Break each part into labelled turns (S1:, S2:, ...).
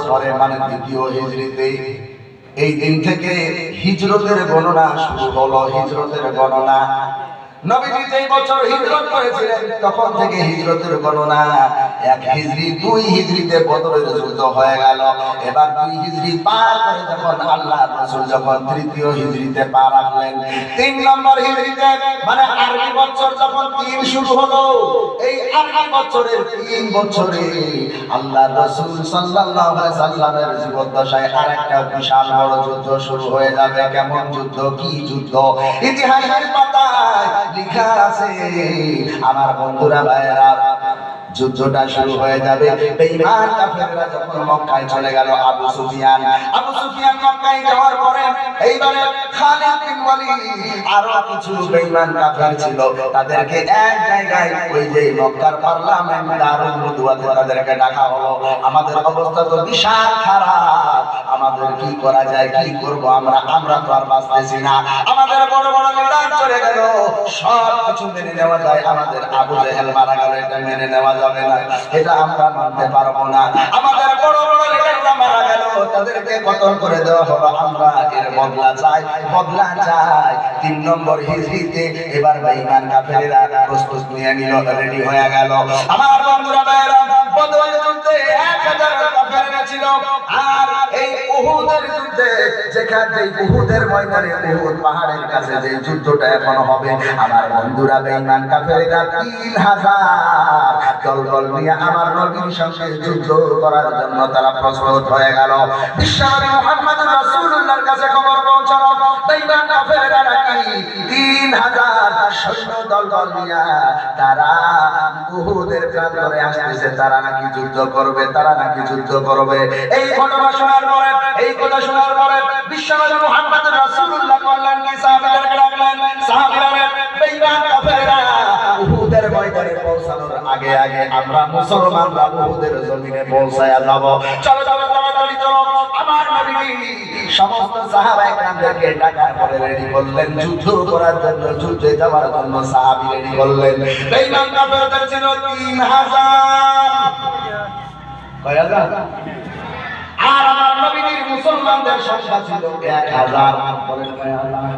S1: পরে মানে দ্বিতীয় হিজরিতে এই দিন থেকে হিজরতের গণনা শুরু হলো। হিজরতের গণনা নবীজি যেই বছর হিজরত করেছিলেন তখন থেকে হিজরতের গণনা। এক হিজরি, দুই হিজরিতে বদরের যুদ্ধ হয়ে গেল। এবার দুই হিজরি পার করে যখন আল্লাহ রাসূল যখন তৃতীয় হিজরিতে পা রাখলেন, 3 নম্বর হিজরিতে মানে আরবি বছর যখন 3 শুরু হলো, এই আরবি বছরের 3 বছরে আল্লাহ রাসূল সাল্লাল্লাহু আলাইহি সাল্লামের জীবদ্দশায় আরেকটা বিশাল বড় যুদ্ধ শুরু হয়ে যাবে। কেমন যুদ্ধ, কি যুদ্ধ, ইতিহাসের পাতায় লেখা আছে। আমার বন্ধুরা, ভাইয়েরা, যুদ্ধটা শুরু হয়ে যাবে। বেঈমান কাফেররা যখন মক্কায় চলে গেল, আবু সুফিয়ান মক্কায় যাওয়ার পরে এইবারে খালিদ বিন ওয়ালিদ আরো কিছু বেঈমান কাফের ছিল, তাদেরকে এক জায়গায় ওই যে মক্কার পার্লামেন্ট দারুল মুদওয়াতে তাদেরকে ডাকা হলো। আমাদের অবস্থা তো বিশাল খারাপ, আমাদের কি করা যায়, কি করব আমরা তো আর বাঁচতেছি না। আমাদের বড় বড় লিডার চলে গেল, সব কিছু মেনে নেওয়া যায়, আমাদের আবু জেহেল মারা গেল, এটা মেনে নেওয়া যাবে না, এটা আমরা মানতে পারবো না। আমাদের বড় বড় লিডাররা মারা গেল, তাদেরকে কতল করে দেওয়া হলো, আমরা এর বদলা চাই। 3 নম্বর হিজরিতে এবার বেঈমান কাফেররা প্রস্তুত নিয়ে নিল, রেডি হয়ে গেল। আমার বন্ধুরা, ভাইরা, বদরের যুদ্ধে 1000 কাফেররা ছিল। আর এই উহুদের যুদ্ধে, যেখানে উহুদের ময়দানে, উহুদ পাহাড়ের কাছে যে যুদ্ধটা এখন হবে, আমার বন্ধুরা, বেঈমান কাফেররা 3000 দল নিয়ে আমার নবীর সঙ্গে যুদ্ধ করার জন্য তারা প্রস্তুত হয়ে গেল। বিশ্বনবী মুহাম্মদ রাসূলুল্লাহর কাছে খবর পৌঁছালো, বেঈমান কাফেররা নাকি 3000 সৈন্য দল নিয়ে তারা উহুদের প্রান্তরে আসতেছে, তারা নাকি যুদ্ধ করবে, তারা নাকি যুদ্ধ করবে। এই ঘটনা শোনার পরে, এই কথা শোনার পরে বিশ্বনবী মুহাম্মদ রাসূলুল্লাহ বললেন কি সাহাবীদেরকে ডাকলেন, সাহাবীরা, বেঈমান কাফেররা উহুদের ময়দানে পৌঁছানোর আগে আগে আমরা মুসলমানরা উহুদের জমিনে পৌঁছায়া যাব। চলো চলো, তাড়াতাড়ি চলো। আমার নবী সমস্ত সাহাবায়ে কেরামদেরকে ডাকার পরে রেডি করলেন যুদ্ধ করার জন্য, যুদ্ধে যাওয়ার জন্য সাহাবী রেডি করলেন। বেঈমান কাফেরদের ছিল 3000, কয়হাজার? আর আমার নবীর মুসলমানদের সংখ্যা ছিল 1000। বলেন কয়হাজার?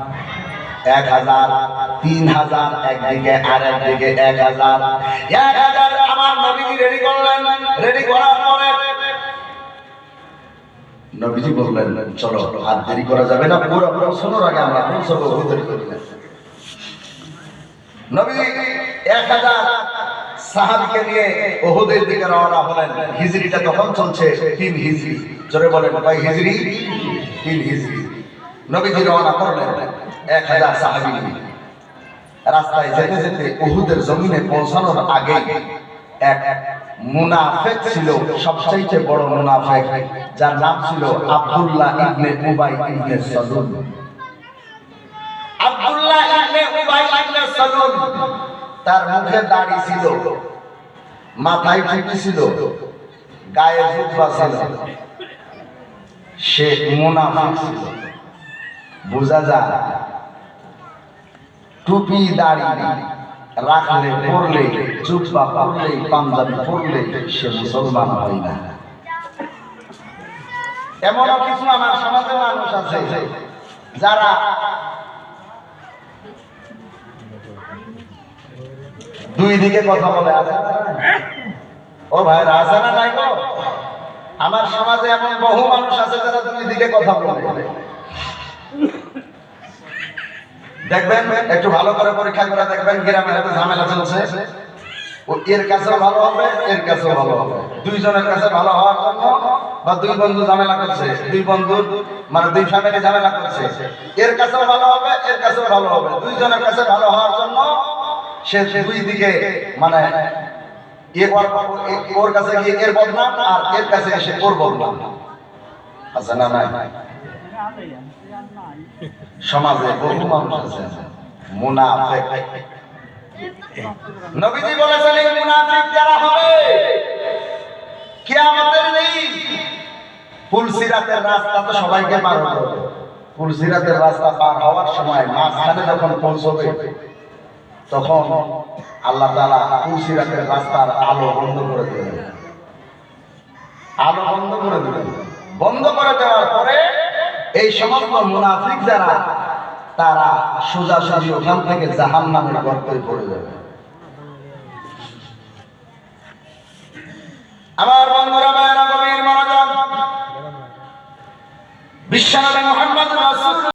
S1: 1000, 3000 একদিকে, আর একদিকে 1000। আমার নবী রেডি করলেন। রেডি করার পরে নবীজি বললেন, চলো, আর দেরি করা যাবে না, পুরো শোনার আগে আমরা পৌঁছাবো উহুদের ময়দানে। নবী 1000 সাহাবীকে নিয়ে উহুদের দিকে রওনা হলেন। হিজরিটা তখন চলছে 3 হিজরি। জোরে বলেন, কয় হিজরি? 3 হিজরি। নবীজি রওনা করলেন 1000 সাহাবী নিয়ে। রাস্তায় যেতে যেতে উহুদের জমিনে পৌঁছানোর আগে এক মুনাফিক ছিল, সবচেয়ে বড় মুনাফিক, যার নাম ছিল আব্দুল্লাহ ইবনে উবাই ইবনে সালুল। আব্দুল্লাহ ইবনে উবাই ইবনে সালুল, তার মুখে দাড়ি ছিল, মাথায় টুপি ছিল, গায়ে জুব্বা ছিল, সে মুনাফিক ছিল। বোঝা যায় টুপি দাড়ি রাখলে, পরলে, জুব্বা পরলে, পাঞ্জাবি পরলে সে মুসলমান হয় না। এমনও কিছু আমার সমাজে মানুষ আছে যারা দুই দিকে কথা বলে। ও ভাই, আছে না নাই গো? আমার সমাজে এমন বহু মানুষ আছে যারা দুই দিকে কথা বলে। দেখবেন, একটু ভালো করে পরীক্ষা করে দেখবেন, গ্রামের একটা ঝামেলা চলছে, ও এর কাছেও ভালো হবে, এর কাছেও ভালো হবে। দুইজনের কাছে ভালো হওয়ার জন্য, বা দুই বন্ধু ঝামেলা করছে, দুই বন্ধু মানে দুই ফ্যামিলি ঝামেলা করছে, এর কাছেও ভালো হবে, এর কাছেও ভালো হবে। দুইজনের কাছে ভালো হওয়ার জন্য সে দুই দিকে মানে ওর কাছে গিয়ে এর বদনাম, আর এর কাছে এসে ওর বদনাম। আচ্ছা, না নাই? সমাজে বহু মানুষ আছে মুনাফিক। নবীজি বলেছেন, এই মুনাফিক যারা হবে কিয়ামতের দিন পুলসিরাতের রাস্তা তো সবাইকে পার হতে হবে। পুলসিরাতের রাস্তা পার হওয়ার সময় মাঝখানে যখন পৌঁছবে, তখন আল্লাহ তাআলা পুলসিরাতের রাস্তার আলো বন্ধ করে দেবেন। আলো বন্ধ করে দেবেন। বন্ধ করে দেওয়ার পরে এই সমস্ত মুনাফিক যারা তারা সোজাসুজি ওখান থেকে জাহান্নামের গর্তে পড়ে যাবে। আমার